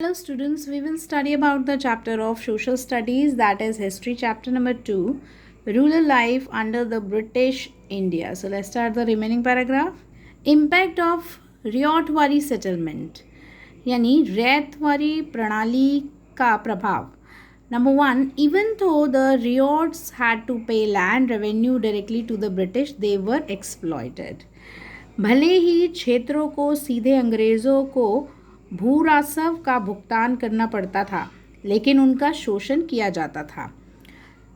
Hello students, we will study about the chapter of social studies, that is history chapter number 2, rural life under the British India. So let's start the remaining paragraph. Impact of रियॉटवारी settlement यानी रैतवारी प्रणाली का प्रभाव. Number 1, even though the riots had to pay land revenue directly to the British, they were exploited. भले ही क्षेत्रों को सीधे अंग्रेज़ों को भू राजस्व का भुगतान करना पड़ता था, लेकिन उनका शोषण किया जाता था.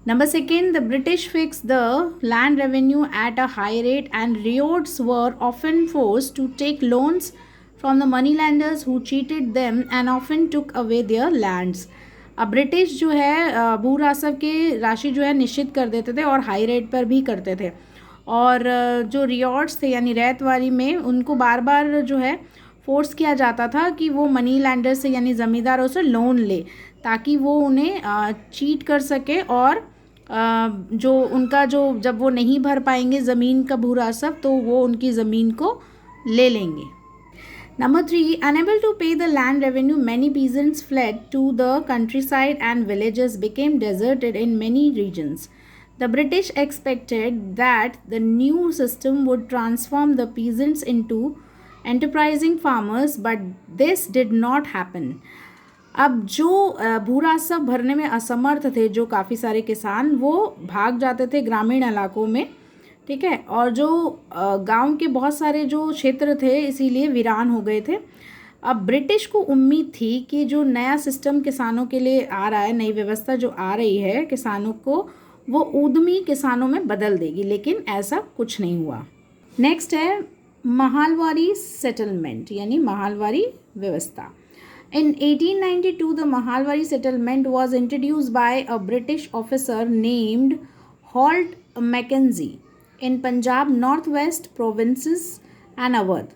Number 2, the British fixed the land revenue at a high rate and riots were often forced to take loans from the moneylenders who cheated them and often took away their lands. अब British जो है भू राजस्व के राशि जो है निश्चित कर देते थे और हाई रेट पर भी करते थे, और जो रियॉट्स थे यानी रैतवारी में उनको बार बार जो है फोर्स किया जाता था कि वो मनी लैंडर से यानी ज़मींदारों से लोन ले ताकि वो उन्हें चीट कर सके, और जो उनका जो जब वो नहीं भर पाएंगे ज़मीन का भू राजस्व तो वो उनकी ज़मीन को ले लेंगे. Number 3, unable to pay the land revenue, many peasants fled to the countryside and villages became deserted in many regions. The British expected that the new system would transform the peasants into enterprising farmers, but this did not happen. अब जो भू राजस्व भरने में असमर्थ थे जो काफ़ी सारे किसान, वो भाग जाते थे ग्रामीण इलाकों में, ठीक है, और जो गांव के बहुत सारे जो क्षेत्र थे इसीलिए वीरान हो गए थे. अब ब्रिटिश को उम्मीद थी कि जो नया सिस्टम किसानों के लिए आ रहा है, नई व्यवस्था जो आ रही है किसानों को, वो उद्यमी किसानों में बदल देगी, लेकिन ऐसा कुछ नहीं हुआ. नेक्स्ट है महालवारी सेटलमेंट यानी महालवारी व्यवस्था. In 1892, the Mahalwari settlement was introduced by a British officer named Holt Mackenzie in Punjab, Northwest Provinces and Awadh.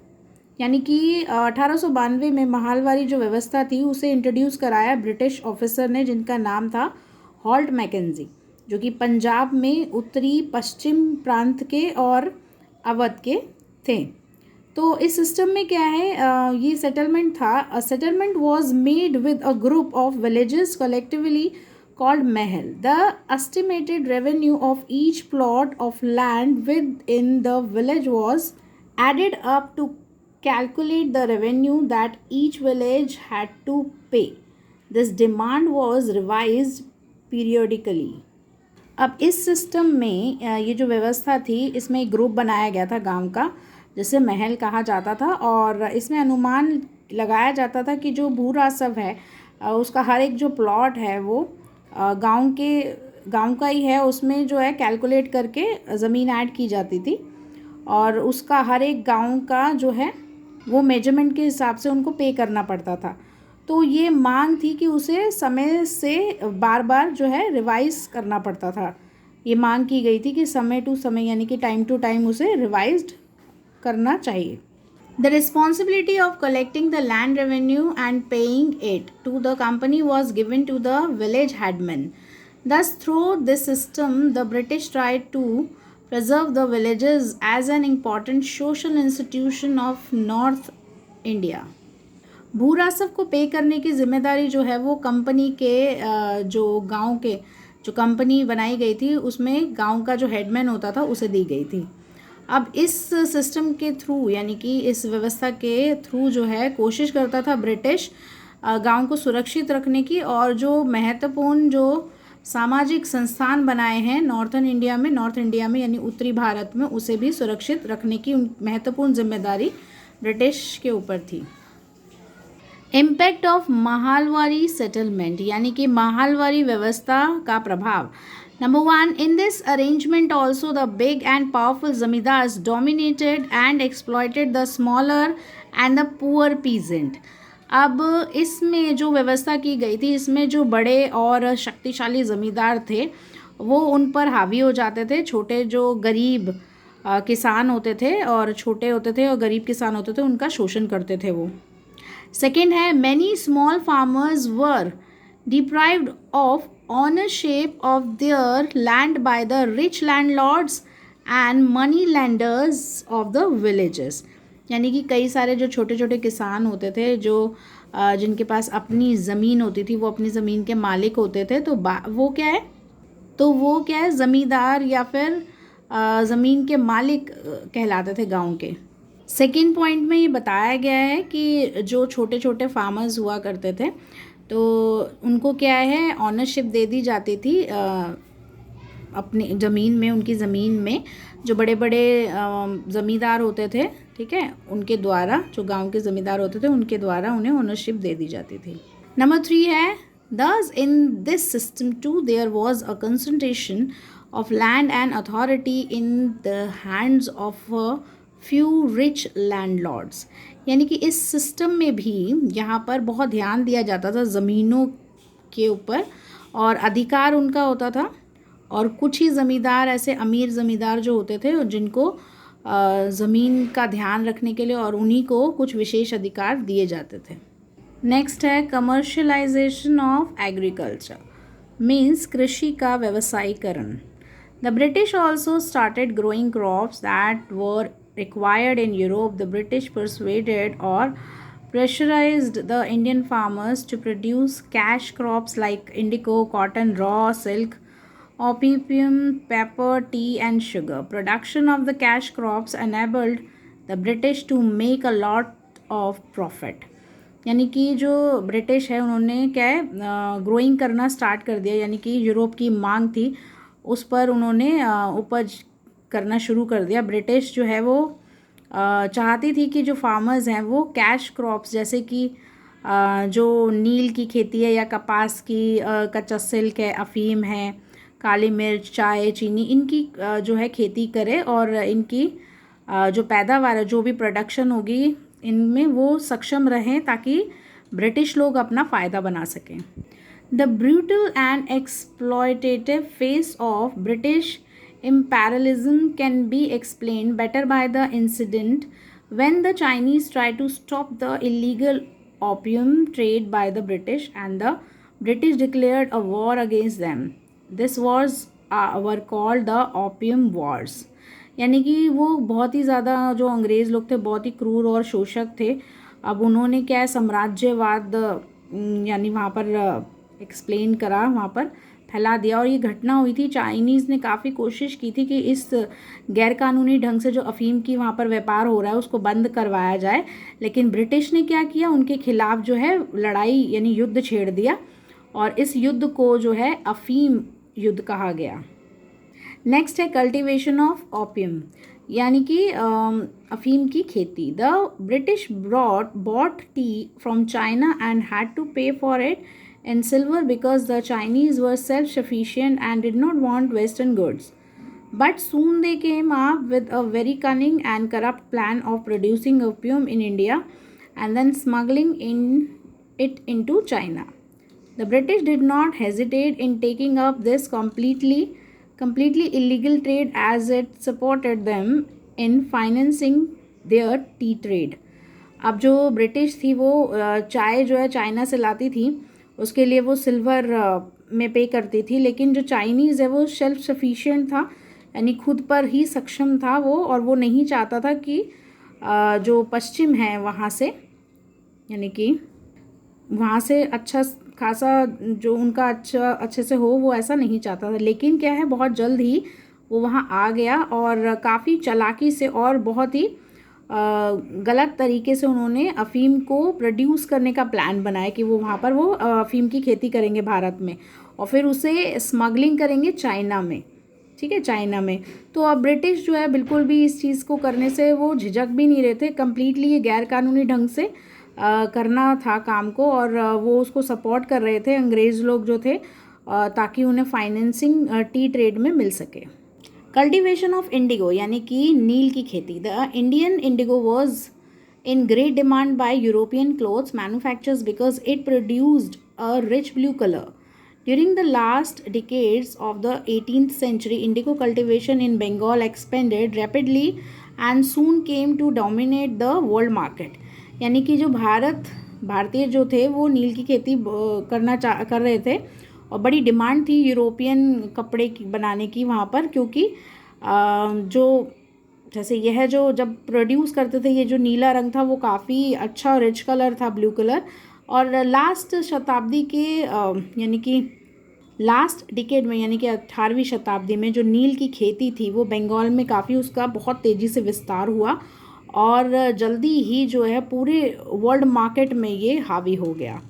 यानी कि 1892 में महालवारी जो व्यवस्था थी उसे इंट्रोड्यूस कराया ब्रिटिश ऑफिसर ने, जिनका नाम था हॉल्ट मैकेंजी, जो कि पंजाब में उत्तरी पश्चिम प्रांत के और अवध के थे. तो इस सिस्टम में क्या है, ये सेटलमेंट था. A settlement was made with a group of villages collectively called mahal. The estimated revenue of each plot of land within the village was added up to calculate the revenue that each village had to pay. This demand was revised periodically. अब इस system में ये जो व्यवस्था थी इसमें एक group बनाया गया था गांव का, जिसे महल कहा जाता था, और इसमें अनुमान लगाया जाता था कि जो भू राजस्व है उसका हर एक जो प्लॉट है वो गांव का ही है, उसमें जो है कैलकुलेट करके ज़मीन ऐड की जाती थी, और उसका हर एक गांव का जो है वो मेजरमेंट के हिसाब से उनको पे करना पड़ता था. तो ये मांग थी कि उसे समय से बार बार जो है रिवाइज करना पड़ता था. ये मांग की गई थी कि समय टू समय यानी कि टाइम टू टाइम उसे रिवाइज्ड करना चाहिए. The responsibility of collecting the land revenue and paying it to the company was given to the village headman. Thus, through this system, the British tried to preserve the villages as an important social institution of North India. भू राजस्व को पे करने की जिम्मेदारी जो है वो कंपनी के जो गांव के जो कंपनी बनाई गई थी उसमें गांव का जो हेडमैन होता था उसे दी गई थी. अब इस सिस्टम के थ्रू यानी कि इस व्यवस्था के थ्रू जो है कोशिश करता था ब्रिटिश गांव को सुरक्षित रखने की, और जो महत्वपूर्ण जो सामाजिक संस्थान बनाए हैं नॉर्थ इंडिया में यानी उत्तरी भारत में, उसे भी सुरक्षित रखने की महत्वपूर्ण जिम्मेदारी ब्रिटिश के ऊपर थी. इम्पैक्ट ऑफ महालवारी सेटलमेंट यानी कि महालवारी व्यवस्था का प्रभाव. Number 1, in this arrangement also the big and powerful zamindars dominated and exploited the smaller and the poor peasant. अब इसमें जो व्यवस्था की गई थी इसमें जो बड़े और शक्तिशाली ज़मींदार थे वो उन पर हावी हो जाते थे. छोटे जो गरीब किसान होते थे और छोटे होते थे और गरीब किसान होते थे उनका शोषण करते थे वो. सेकेंड है, many small farmers were deprived of ownership of their land by the rich landlords and money lenders of the villages. यानी कि कई सारे जो छोटे छोटे किसान होते थे जो जिनके पास अपनी ज़मीन होती थी, वो अपनी ज़मीन के मालिक होते थे, तो वो क्या है ज़मींदार या फिर ज़मीन के मालिक कहलाते थे गांव के। सेकेंड पॉइंट में ये बताया गया है कि जो छोटे छोटे फार्मर्स हुआ करते थे तो उनको क्या है ऑनरशिप दे दी जाती थी अपनी ज़मीन में, उनकी ज़मीन में जो बड़े बड़े ज़मींदार होते थे, ठीक है, उनके द्वारा, जो गांव के ज़मींदार होते थे उनके द्वारा उन्हें ओनरशिप दे दी जाती थी। नंबर 3 है thus in this system too there was a concentration of land and authority in the hands of a few rich landlords। यानी कि इस सिस्टम में भी यहाँ पर बहुत ध्यान दिया जाता था ज़मीनों के ऊपर और अधिकार उनका होता था, और कुछ ही ज़मींदार ऐसे अमीर ज़मींदार जो होते थे जिनको ज़मीन का ध्यान रखने के लिए और उन्हीं को कुछ विशेष अधिकार दिए जाते थे। नेक्स्ट है कमर्शलाइजेशन ऑफ एग्रीकल्चर, मीन्स कृषि का व्यवसायीकरण। The British also started growing crops that were required in Europe. The British persuaded or pressurized the Indian farmers to produce cash crops like indigo, cotton, raw silk, opium, pepper, tea and sugar. Production of the cash crops enabled the British to make a lot of profit। यानी कि जो British है उन्होंने क्या है growing करना start कर दिया, यानी कि यूरोप की मांग थी उस पर उन्होंने उपज करना शुरू कर दिया। ब्रिटिश जो है वो चाहती थी कि जो फार्मर्स हैं वो कैश क्रॉप्स जैसे कि जो नील की खेती है या कपास की, कच्चा सिल्क है, अफीम है, काली मिर्च, चाय, चीनी, इनकी जो है खेती करे और इनकी जो पैदावार है, जो भी प्रोडक्शन होगी इनमें वो सक्षम रहें ताकि ब्रिटिश लोग अपना फ़ायदा बना सकें। The brutal and exploitative face of British imperialism can be explained better by the incident when the Chinese tried to stop the illegal opium trade by the British and the British declared a war against them. This wars were called the Opium Wars। यानी कि वो बहुत ही ज़्यादा जो अंग्रेज़ लोग थे बहुत ही क्रूर और शोषक थे। अब उन्होंने क्या है साम्राज्यवाद यानी वहाँ पर एक्सप्लेन करा, वहाँ पर फैला दिया, और ये घटना हुई थी। चाइनीज़ ने काफ़ी कोशिश की थी कि इस गैरकानूनी ढंग से जो अफ़ीम की वहाँ पर व्यापार हो रहा है उसको बंद करवाया जाए, लेकिन ब्रिटिश ने क्या किया, उनके खिलाफ जो है लड़ाई यानी युद्ध छेड़ दिया, और इस युद्ध को जो है अफ़ीम युद्ध कहा गया। नेक्स्ट है कल्टीवेशन ऑफ ओपियम, यानी कि अफ़ीम की खेती। The British bought tea from China and had to pay for it in silver because the Chinese were self-sufficient and did not want Western goods. But soon they came up with a very cunning and corrupt plan of producing opium in India and then smuggling it into China. The British did not hesitate in taking up this completely illegal trade as it supported them in financing their tea trade. अब जो British थी वो चाय जो है China से लाती थी, उसके लिए वो सिल्वर में पे करती थी, लेकिन जो चाइनीज़ है वो सेल्फ सफिशिएंट था, यानी खुद पर ही सक्षम था वो, और वो नहीं चाहता था कि जो पश्चिम है वहाँ से, यानी कि वहाँ से अच्छा खासा जो उनका अच्छे से हो, वो ऐसा नहीं चाहता था। लेकिन क्या है बहुत जल्द ही वो वहाँ आ गया और काफ़ी चालाकी से और बहुत ही गलत तरीके से उन्होंने अफ़ीम को प्रोड्यूस करने का प्लान बनाया कि वो वहाँ पर वो अफ़ीम की खेती करेंगे भारत में और फिर उसे स्मगलिंग करेंगे चाइना में, ठीक है, चाइना में। तो अब ब्रिटिश जो है बिल्कुल भी इस चीज़ को करने से वो झिझक भी नहीं रहे थे, कम्प्लीटली ये गैर कानूनी ढंग से करना था काम को, और वो उसको सपोर्ट कर रहे थे अंग्रेज़ लोग जो थे, ताकि उन्हें फाइनेंसिंग टी ट्रेड में मिल सके। कल्टिवेशन ऑफ इंडिगो यानी कि नील की खेती। The Indian Indigo was in great demand by European clothes manufacturers because it produced a rich blue colour. During the last decades of the 18th century, indigo cultivation in Bengal expanded rapidly and soon came to dominate the world market। यानी कि जो भारतीय जो थे वो नील की खेती कर रहे थे और बड़ी डिमांड थी यूरोपियन कपड़े की बनाने की वहाँ पर, क्योंकि जो जैसे यह जो जब प्रोड्यूस करते थे ये जो नीला रंग था वो काफ़ी अच्छा रिच कलर था, ब्लू कलर, और लास्ट शताब्दी के यानी कि लास्ट डिकेड में यानी कि 18वीं शताब्दी में जो नील की खेती थी वो बंगाल में काफ़ी उसका बहुत तेज़ी से विस्तार हुआ और जल्दी ही जो है पूरे वर्ल्ड मार्केट में ये हावी हो गया।